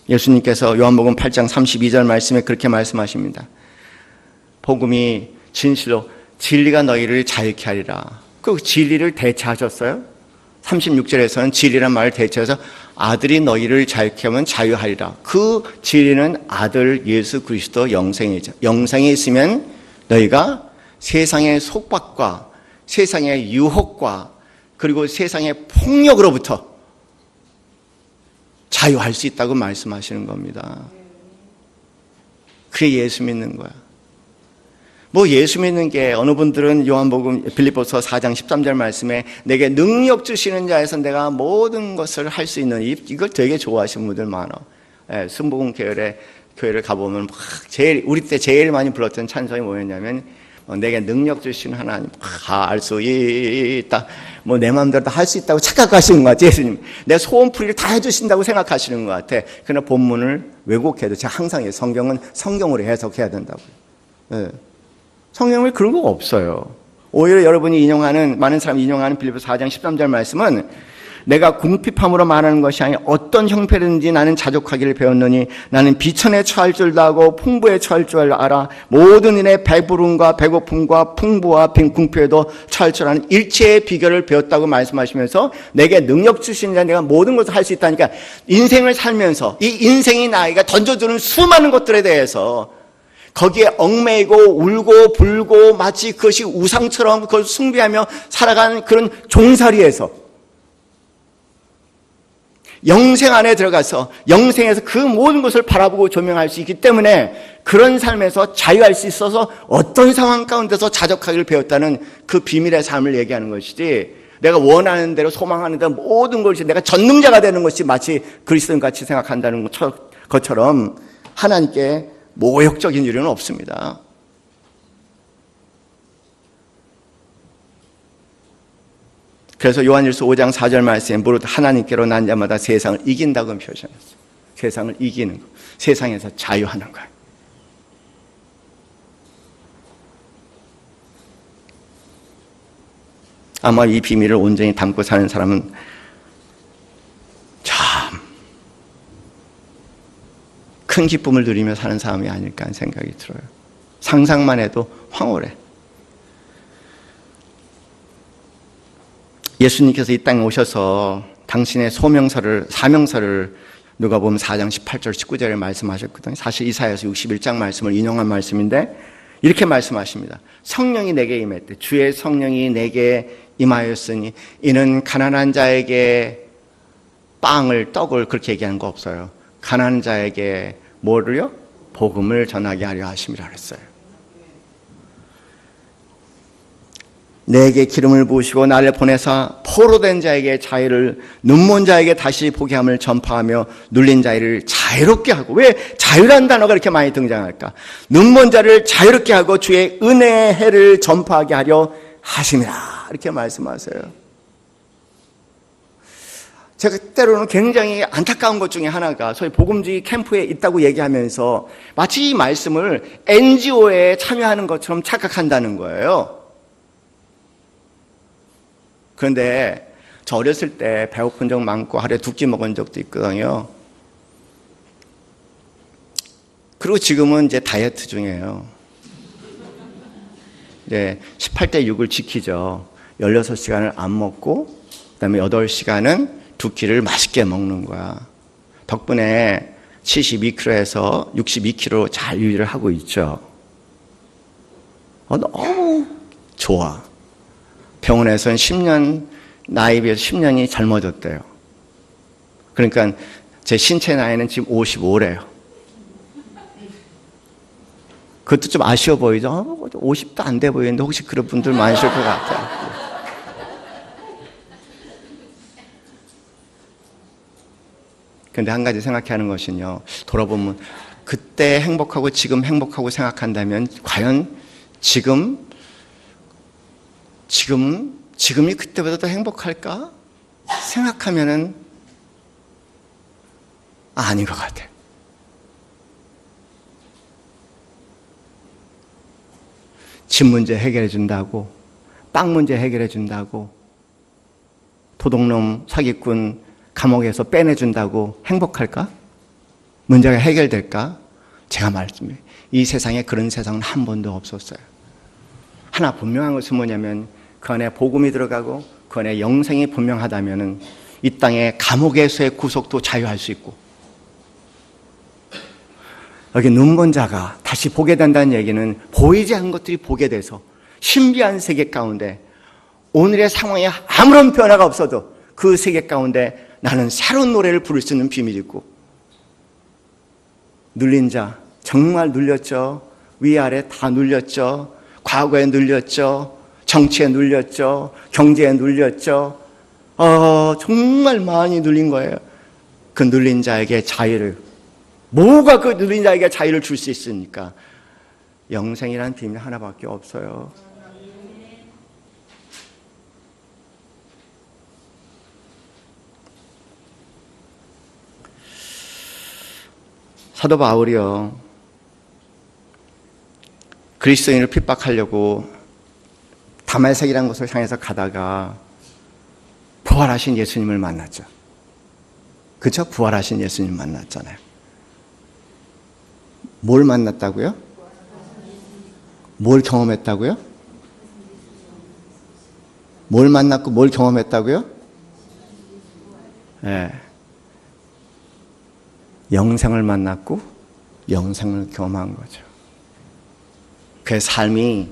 예수님께서 요한복음 8장 32절 말씀에 그렇게 말씀하십니다. 복음이 진실로 진리가 너희를 자유케 하리라. 그 진리를 대체하셨어요. 36절에서는 진리란 말을 대체해서 아들이 너희를 자유케 하면 자유하리라. 그 진리는 아들 예수 그리스도 영생이죠. 영생에 있으면 너희가 세상의 속박과 세상의 유혹과 그리고 세상의 폭력으로부터 자유할 수 있다고 말씀하시는 겁니다. 그게 예수 믿는 거야. 예수 믿는 게, 어느 분들은 요한복음 빌립보서 4장 13절 말씀에 내게 능력 주시는 자에서 내가 모든 것을 할 수 있는, 이걸 되게 좋아하시는 분들 많아. 순복음 계열의 교회를 가보면 우리 때 제일 많이 불렀던 찬송이 뭐였냐면 내게 능력 주신 하나님, 할 수 있다. 내 마음대로 다 할 수 있다고 착각하시는 것 같아요. 예수님. 내 소원풀이를 다 해주신다고 생각하시는 것 같아. 그러나 본문을 왜곡해도 제가 항상 성경은 성경으로 해석해야 된다고요. 네. 성경에 그런 거 없어요. 오히려 여러분이 많은 사람이 인용하는 빌립보서 4장 13절 말씀은 내가 궁핍함으로 말하는 것이 아니 어떤 형편이든지 나는 자족하기를 배웠느니 나는 비천에 처할 줄도 알고 풍부에 처할 줄 알아 모든 일에 배부름과 배고픔과 풍부와 궁핍에도 처할 줄 아는 일체의 비결을 배웠다고 말씀하시면서 내게 능력 주신 자 내가 모든 것을 할 수 있다니까 인생을 살면서 이 인생이 나에게 던져주는 수많은 것들에 대해서 거기에 얽매이고 울고 불고 마치 그것이 우상처럼 그걸 숭배하며 살아가는 그런 종살이에서 영생 안에 들어가서 영생에서 그 모든 것을 바라보고 조명할 수 있기 때문에 그런 삶에서 자유할 수 있어서 어떤 상황 가운데서 자족하기를 배웠다는 그 비밀의 삶을 얘기하는 것이지 내가 원하는 대로 소망하는 대로 모든 것이 내가 전능자가 되는 것이 마치 그리스도인같이 생각한다는 것처럼 하나님께 모욕적인 이유는 없습니다. 그래서 요한일서 5장 4절 말씀에 무릇 하나님께로 난 자마다 세상을 이긴다고 표현했어요. 세상을 이기는 거, 세상에서 자유하는 거예요. 아마 이 비밀을 온전히 담고 사는 사람은 참 큰 기쁨을 누리며 사는 사람이 아닐까 하는 생각이 들어요. 상상만 해도 황홀해. 예수님께서 이 땅에 오셔서 당신의 사명서를 누가복음 4장 18절 19절에 말씀하셨거든요. 사실 이사야서 61장 말씀을 인용한 말씀인데 이렇게 말씀하십니다. 성령이 내게 임했대. 주의 성령이 내게 임하였으니 이는 가난한 자에게 떡을 그렇게 얘기하는 거 없어요. 가난한 자에게 뭐를요? 복음을 전하게 하려 하심이라 그랬어요. 내게 기름을 부으시고 나를 보내사 포로된 자에게 자유를 눈먼 자에게 다시 보게 함을 전파하며 눌린 자를 자유롭게 하고 왜 자유라는 단어가 이렇게 많이 등장할까? 눈먼 자를 자유롭게 하고 주의 은혜의 해를 전파하게 하려 하심이라 이렇게 말씀하세요. 제가 때로는 굉장히 안타까운 것 중에 하나가 소위 복음주의 캠프에 있다고 얘기하면서 마치 이 말씀을 NGO에 참여하는 것처럼 착각한다는 거예요. 그런데 저 어렸을 때 배고픈 적 많고 하루에 2끼 먹은 적도 있거든요. 그리고 지금은 이제 다이어트 중이에요. 이제 18대 6을 지키죠. 16시간을 안 먹고 그다음에 8시간은 2끼를 맛있게 먹는 거야. 덕분에 72kg에서 62kg 잘 유지를 하고 있죠. 너무 좋아. 병원에서는 10년, 나이에 비해서 10년이 젊어졌대요. 그러니까 제 신체 나이는 지금 55래요. 그것도 좀 아쉬워 보이죠? 50도 안 돼 보이는데 혹시 그런 분들 많으실 것 같아요. 그런데 한 가지 생각해야 하는 것은요. 돌아보면 그때 행복하고 지금 행복하고 생각한다면 과연 지금이 그때보다 더 행복할까? 생각하면은 아닌 것 같아요. 집 문제 해결해 준다고, 빵 문제 해결해 준다고, 도둑놈, 사기꾼 감옥에서 빼내준다고 행복할까? 문제가 해결될까? 제가 말씀드려요. 이 세상에 그런 세상은 한 번도 없었어요. 하나 분명한 것은 뭐냐면 그 안에 복음이 들어가고 그 안에 영생이 분명하다면 이 땅의 감옥에서의 구속도 자유할 수 있고 여기 눈먼 자가 다시 보게 된다는 얘기는 보이지 않는 것들이 보게 돼서 신비한 세계 가운데 오늘의 상황에 아무런 변화가 없어도 그 세계 가운데 나는 새로운 노래를 부를 수 있는 비밀이 있고 눌린 자 정말 눌렸죠. 위아래 다 눌렸죠. 과거에 눌렸죠. 정치에 눌렸죠. 경제에 눌렸죠. 정말 많이 눌린 거예요. 그 눌린 자에게 자유를 뭐가 그 누린 자에게 자유를 줄 수 있습니까? 영생이라는 비밀 하나밖에 없어요. 사도 바울이요, 그리스도인을 핍박하려고 다메섹이라는 곳을 향해서 가다가 부활하신 예수님을 만났죠. 그쵸? 부활하신 예수님 만났잖아요. 뭘 만났다고요? 뭘 경험했다고요? 뭘 만났고 뭘 경험했다고요? 네. 영생을 만났고 영생을 경험한 거죠. 그의 삶이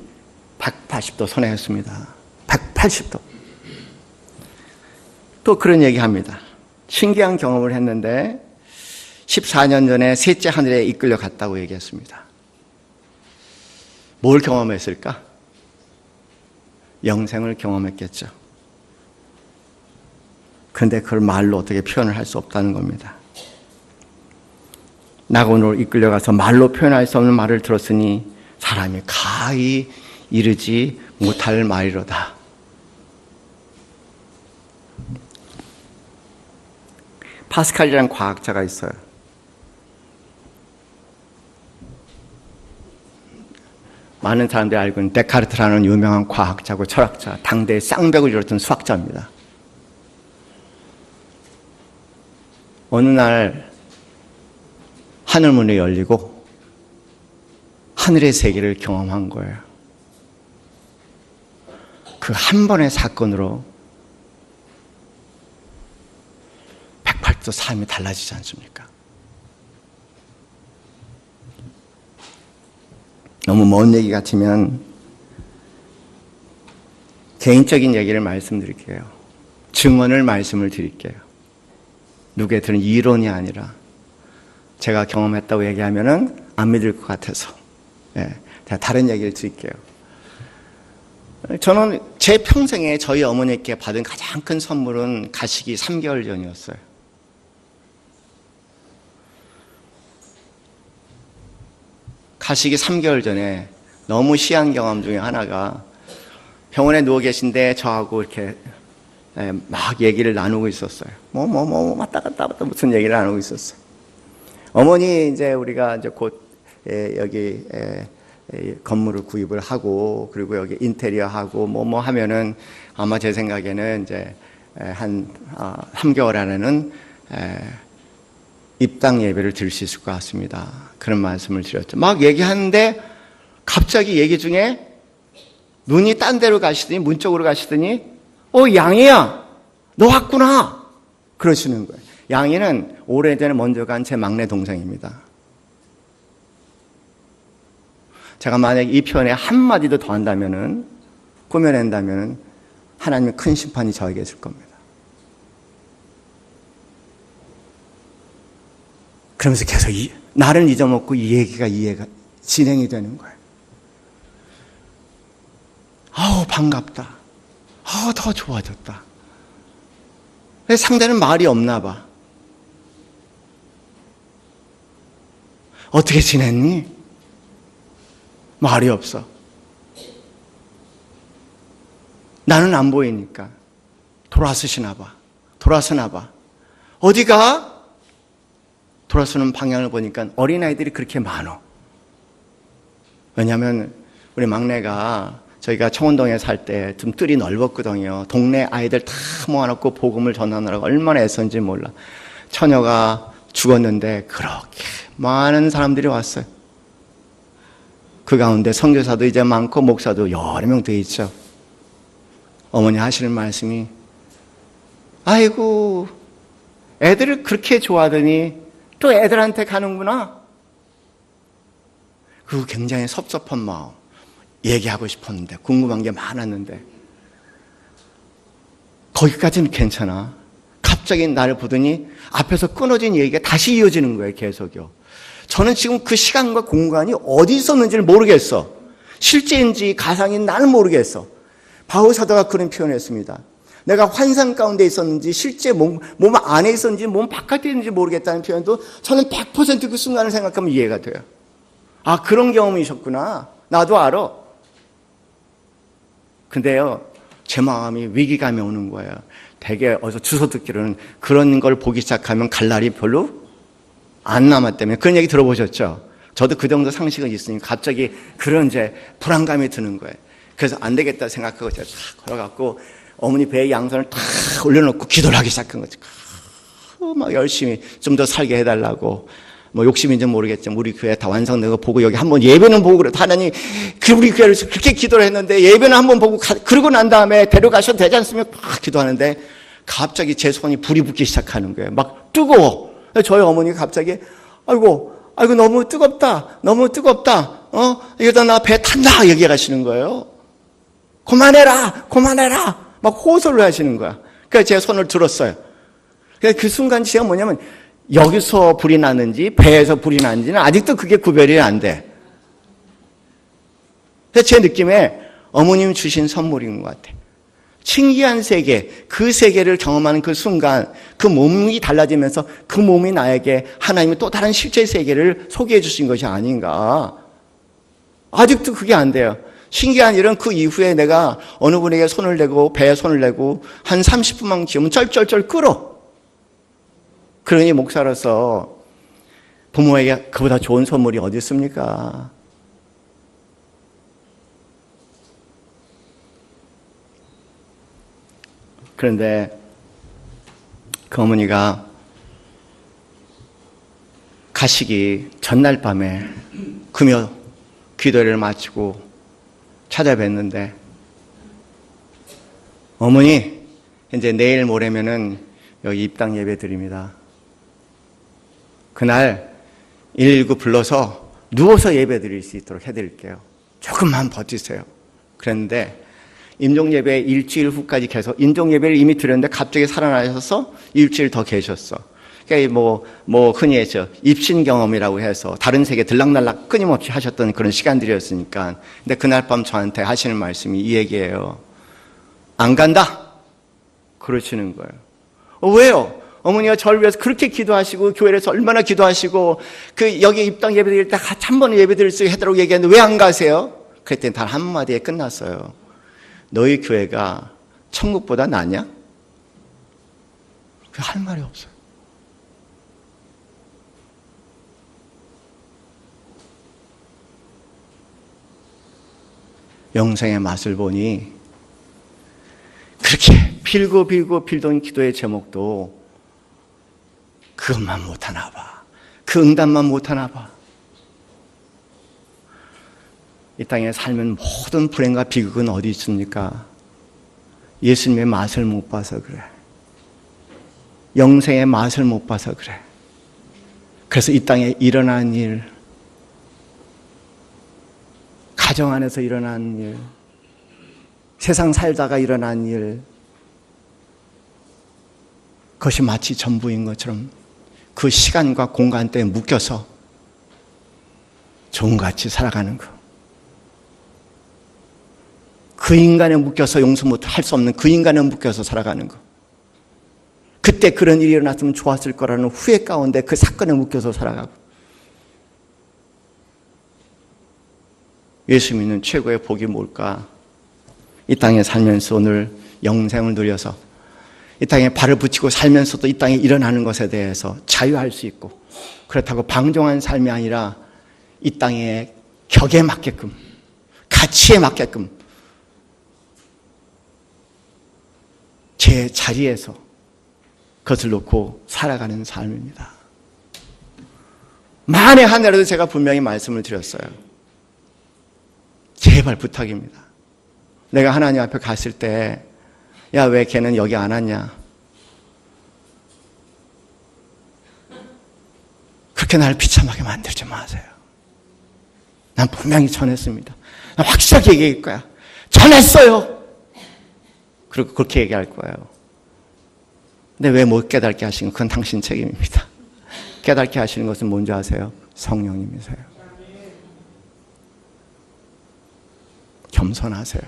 180도 선회했습니다. 180도. 또 그런 얘기합니다. 신기한 경험을 했는데 14년 전에 셋째 하늘에 이끌려 갔다고 얘기했습니다. 뭘 경험했을까? 영생을 경험했겠죠. 그런데 그걸 말로 어떻게 표현을 할 수 없다는 겁니다. 낙원으로 이끌려가서 말로 표현할 수 없는 말을 들었으니 사람이 가히 이르지 못할 말이로다. 파스칼이라는 과학자가 있어요. 많은 사람들이 알고 있는 데카르트라는 유명한 과학자고 철학자, 당대의 쌍벽을 이뤘던 수학자입니다. 어느 날 하늘문이 열리고 하늘의 세계를 경험한 거예요. 그 한 번의 사건으로 180도 삶이 달라지지 않습니까? 너무 먼 얘기 같으면 개인적인 얘기를 말씀드릴게요. 증언을 말씀을 드릴게요. 누구에 들은 이론이 아니라 제가 경험했다고 얘기하면은 안 믿을 것 같아서 제가 다른 얘기를 드릴게요. 저는 제 평생에 저희 어머니께 받은 가장 큰 선물은 가시기 3개월 전이었어요. 가시기 3개월 전에 너무 희한 경험 중에 하나가, 병원에 누워 계신데 저하고 이렇게 막 얘기를 나누고 있었어요. 왔다 갔다 무슨 얘기를 나누고 있었어요. 어머니 이제 우리가 이제 곧 여기 건물을 구입을 하고, 그리고 여기 인테리어 하고 뭐 하면은 아마 제 생각에는 이제 한 3개월 안에는 입당 예배를 드릴 수 있을 것 같습니다. 그런 말씀을 드렸죠. 막 얘기하는데 갑자기 얘기 중에 눈이 딴 데로 가시더니, 문 쪽으로 가시더니 양이야, 너 왔구나 그러시는 거예요. 양이는 오래전에 먼저 간 제 막내 동생입니다. 제가 만약에 이 표현에 한마디도 더 한다면은, 꾸며낸다면은 하나님의 큰 심판이 저에게 있을 겁니다. 그러면서 계속 나를 잊어먹고 이 얘기가 이해가 진행이 되는 거예요. 반갑다. 더 좋아졌다. 상대는 말이 없나 봐. 어떻게 지냈니? 말이 없어. 나는 안 보이니까. 돌아서시나 봐. 돌아서나 봐. 어디가? 돌아서는 방향을 보니까 어린아이들이 그렇게 많어. 왜냐하면 우리 막내가, 저희가 청운동에 살 때 좀 뜰이 넓었거든요. 동네 아이들 다 모아놓고 복음을 전하느라고 얼마나 애썼는지 몰라. 처녀가 죽었는데 그렇게 많은 사람들이 왔어요. 그 가운데 선교사도 이제 많고 목사도 여러 명 돼 있죠. 어머니 하시는 말씀이, 아이고 애들을 그렇게 좋아하더니 또 애들한테 가는구나. 그 굉장히 섭섭한 마음. 얘기하고 싶었는데, 궁금한 게 많았는데 거기까지는 괜찮아. 갑자기 나를 보더니 앞에서 끊어진 얘기가 다시 이어지는 거예요. 계속요. 저는 지금 그 시간과 공간이 어디 있었는지를 모르겠어. 실제인지 가상인지 나는 모르겠어. 바울 사도가 그런 표현을 했습니다. 내가 환상 가운데 있었는지 실제 몸 안에 있었는지 몸 바깥에 있는지 모르겠다는 표현도 저는 100% 그 순간을 생각하면 이해가 돼요. 아, 그런 경험이셨구나. 나도 알아. 근데요, 제 마음이 위기감이 오는 거예요. 되게 어디서 주워 듣기로는 그런 걸 보기 시작하면 갈 날이 별로 안 남았다며. 그런 얘기 들어보셨죠? 저도 그 정도 상식은 있으니 갑자기 그런 이제 불안감이 드는 거예요. 그래서 안 되겠다 생각하고 제가 탁 걸어갖고 어머니 배에 양손을 탁 올려놓고 기도를 하기 시작한 거죠. 막 열심히 좀 더 살게 해달라고. 뭐 욕심인지 모르겠지만 우리 교회 다 완성되고 보고 여기 한번 예배는 보고 그래. 하나님, 우리 교회를 그렇게 기도를 했는데 예배는 한번 보고 그러고 난 다음에 데려가셔도 되지 않습니까? 막 기도하는데 갑자기 제 손이 불이 붙기 시작하는 거예요. 막 뜨거워. 저희 어머니가 갑자기 아이고 너무 뜨겁다. 너무 뜨겁다. 이러다 나 배 탄다. 얘기하시는 거예요. 그만해라. 막 호소를 하시는 거야. 그래서 제 손을 들었어요. 그래서 그 순간 제가 뭐냐면 여기서 불이 났는지 배에서 불이 났는지는 아직도 그게 구별이 안 돼. 그래서 제 느낌에 어머님 주신 선물인 것 같아. 신기한 세계, 그 세계를 경험하는 그 순간 그 몸이 달라지면서 그 몸이 나에게 하나님의 또 다른 실제 세계를 소개해 주신 것이 아닌가. 아직도 그게 안 돼요. 신기한 일은 그 이후에 내가 어느 분에게 손을 대고 배에 손을 대고 한 30분만 기우면 쩔쩔쩔 끓어. 그러니 목사로서 부모에게 그보다 좋은 선물이 어디 있습니까? 그런데 그 어머니가 가시기 전날 밤에 금요 기도를 마치고 찾아뵀는데, 어머니 이제 내일 모레면은 여기 입당 예배 드립니다. 그날 119 불러서 누워서 예배 드릴 수 있도록 해드릴게요. 조금만 버티세요. 그랬는데 임종예배 일주일 후까지 계속, 임종예배를 이미 드렸는데 갑자기 살아나셔서 일주일 더 계셨어. 그러니까 뭐 흔히 해서 입신 경험이라고 해서 다른 세계 들락날락 끊임없이 하셨던 그런 시간들이었으니까. 근데 그날 밤 저한테 하시는 말씀이 이 얘기예요. 안 간다. 그러시는 거예요. 왜요? 어머니가 저를 위해서 그렇게 기도하시고 교회에서 얼마나 기도하시고 그 여기 입당 예배 드릴 때 같이 한 번은 예배 드릴 수 있도록 얘기했는데 왜 안 가세요? 그랬더니 단 한마디에 끝났어요. 너희 교회가 천국보다 낫냐? 할 말이 없어요. 영생의 맛을 보니 그렇게 빌던 기도의 제목도 그것만 못하나 봐. 그 응답만 못하나 봐. 이 땅에 살면 모든 불행과 비극은 어디 있습니까? 예수님의 맛을 못 봐서 그래. 영생의 맛을 못 봐서 그래. 그래서 이 땅에 일어난 일, 가정 안에서 일어난 일, 세상 살다가 일어난 일, 그것이 마치 전부인 것처럼 그 시간과 공간대에 묶여서 종같이 살아가는 것. 그 인간에 묶여서 용서 할 수 없는 그 인간에 묶여서 살아가는 것. 그때 그런 일이 일어났으면 좋았을 거라는 후회 가운데 그 사건에 묶여서 살아가고. 예수 믿는 최고의 복이 뭘까? 이 땅에 살면서 오늘 영생을 누려서 이 땅에 발을 붙이고 살면서도 이 땅에 일어나는 것에 대해서 자유할 수 있고, 그렇다고 방종한 삶이 아니라 이 땅의 격에 맞게끔, 가치에 맞게끔 제 자리에서 그것을 놓고 살아가는 삶입니다. 만에 하나라도 제가 분명히 말씀을 드렸어요. 제발 부탁입니다. 내가 하나님 앞에 갔을 때, 야, 왜 걔는 여기 안 왔냐? 그렇게 날 비참하게 만들지 마세요. 난 분명히 전했습니다. 난 확실하게 얘기할 거야. 전했어요! 그리고 그렇게 얘기할 거예요. 근데 왜 못 깨닫게 하시는 건 그건 당신 책임입니다. 깨닫게 하시는 것은 뭔지 아세요? 성령님이세요. 겸손하세요.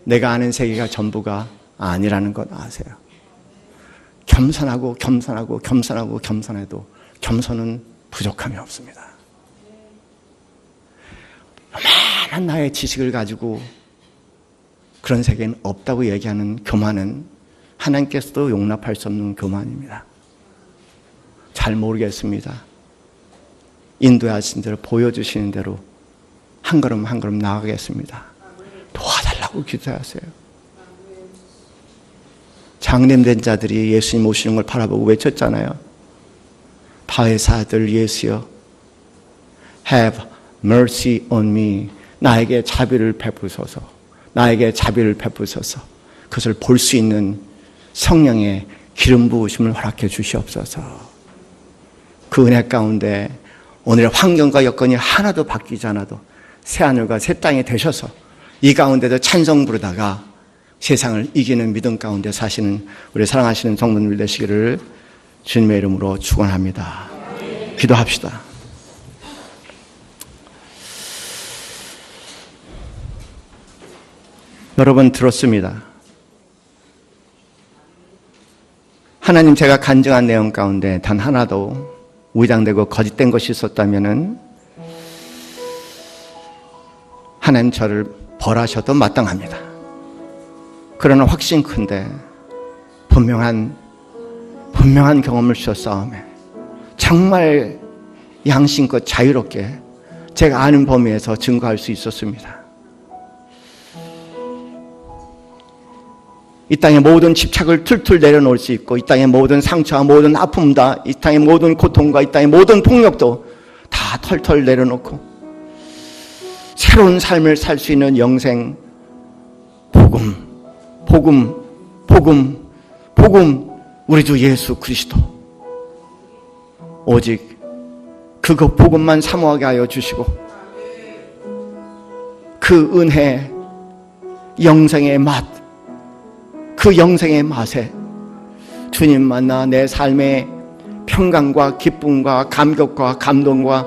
내가 아는 세계가 전부가 아니라는 것 아세요? 겸손하고 겸손하고 겸손하고 겸손해도 겸손은 부족함이 없습니다. 요만한 나의 지식을 가지고 그런 세계는 없다고 얘기하는 교만은 하나님께서도 용납할 수 없는 교만입니다. 잘 모르겠습니다. 인도하신 대로 보여주시는 대로 한 걸음 한 걸음 나아가겠습니다. 도와달라고 기도하세요. 장님된 자들이 예수님 오시는 걸 바라보고 외쳤잖아요. 다윗의 아들 예수여, have mercy on me. 나에게 자비를 베푸소서. 나에게 자비를 베푸소서. 그것을 볼 수 있는 성령의 기름 부으심을 허락해 주시옵소서. 그 은혜 가운데 오늘의 환경과 여건이 하나도 바뀌지 않아도 새하늘과 새 땅이 되셔서 이 가운데도 찬송 부르다가 세상을 이기는 믿음 가운데 사시는 우리 사랑하시는 성도님들 되시기를 주님의 이름으로 축원합니다. 기도합시다. 여러분 들었습니다. 하나님 제가 간증한 내용 가운데 단 하나도 위장되고 거짓된 것이 있었다면 하나님 저를 벌하셔도 마땅합니다. 그러나 확신 큰데 분명한 경험을 주셨사오매 정말 양심껏 자유롭게 제가 아는 범위에서 증거할 수 있었습니다. 이 땅의 모든 집착을 툴툴 내려놓을 수 있고 이 땅의 모든 상처와 모든 아픔다, 이 땅의 모든 고통과 이 땅의 모든 폭력도 다 털털 내려놓고 새로운 삶을 살 수 있는 영생 복음 우리 주 예수 그리스도 오직 그것 복음만 사모하게 하여 주시고 그 은혜 영생의 맛 그 영생의 맛에 주님 만나 내 삶의 평강과 기쁨과 감격과 감동과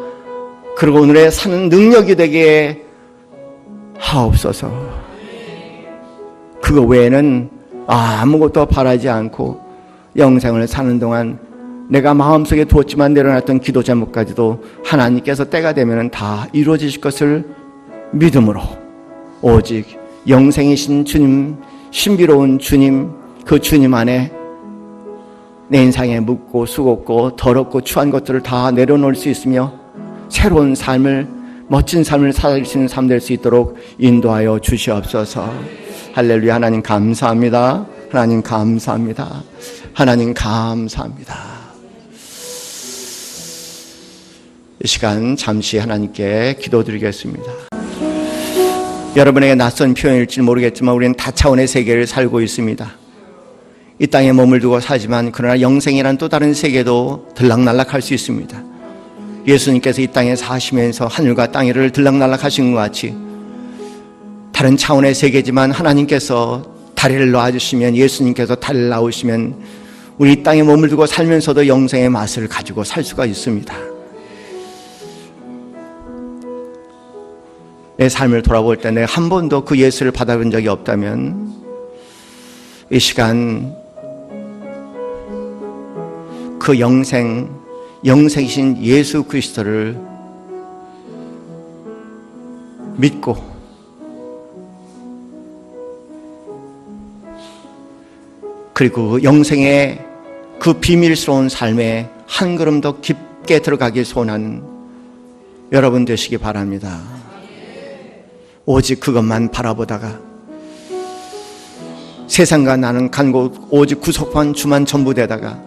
그리고 오늘의 사는 능력이 되게 하옵소서. 그거 외에는 아무것도 바라지 않고 영생을 사는 동안 내가 마음속에 두었지만 내려놨던 기도 제목까지도 하나님께서 때가 되면 다 이루어지실 것을 믿음으로 오직 영생이신 주님, 신비로운 주님, 그 주님 안에 내 인생에 묻고 수고고 더럽고 추한 것들을 다 내려놓을 수 있으며 새로운 삶을, 멋진 삶을 살 수 있는 삶 될 수 있도록 인도하여 주시옵소서. 할렐루야. 하나님 감사합니다. 하나님 감사합니다. 하나님 감사합니다. 이 시간 잠시 하나님께 기도드리겠습니다. 여러분에게 낯선 표현일지 모르겠지만 우리는 다차원의 세계를 살고 있습니다. 이 땅에 몸을 두고 사지만 그러나 영생이란 또 다른 세계도 들락날락할 수 있습니다. 예수님께서 이 땅에 사시면서 하늘과 땅 위를 들락날락하신 것 같이 다른 차원의 세계지만 하나님께서 다리를 놓아주시면, 예수님께서 다리를 놓으시면 우리 이 땅에 몸을 두고 살면서도 영생의 맛을 가지고 살 수가 있습니다. 내 삶을 돌아볼 때 내가 한 번도 그 예수를 받아본 적이 없다면 이 시간 그 영생이신 예수 그리스도를 믿고 그리고 영생의 그 비밀스러운 삶에 한 걸음 더 깊게 들어가길 소원하는 여러분 되시기 바랍니다. 오직 그것만 바라보다가 세상과 나는 간 곳 오직 구속한 주만 전부되다가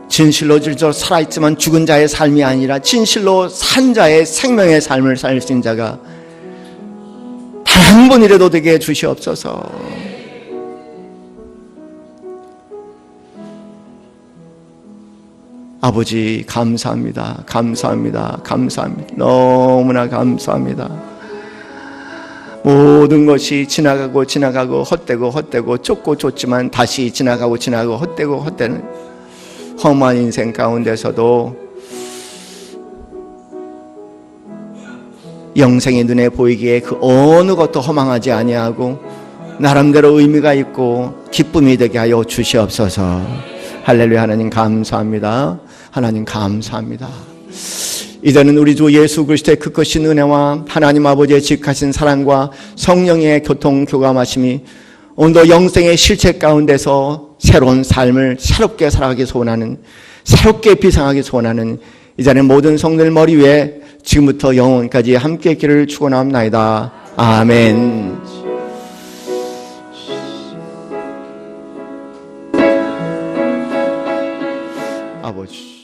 진실로 질저 살아있지만 죽은 자의 삶이 아니라 진실로 산 자의 생명의 삶을 살 수 있는 자가 단 한 번이라도 되게 해주시옵소서. 아버지 감사합니다. 감사합니다. 감사합니다. 너무나 감사합니다. 모든 것이 지나가고 헛되고 쫓고 쫓지만 다시 지나가고 헛되고 헛되는 험한 인생 가운데서도 영생의 눈에 보이기에 그 어느 것도 허망하지 아니하고 나름대로 의미가 있고 기쁨이 되게 하여 주시옵소서. 할렐루야. 하나님 감사합니다. 하나님 감사합니다. 이제는 우리 주 예수 그리스도의 그 크신 은혜와 하나님 아버지의 직하신 사랑과 성령의 교통 교감하심이 오늘도 영생의 실체 가운데서 새로운 삶을 새롭게 살아가기 소원하는, 새롭게 비상하기 소원하는 이제는 모든 성도들 머리 위에 지금부터 영원까지 함께 있기를 축원합나이다. 아멘. 아버지.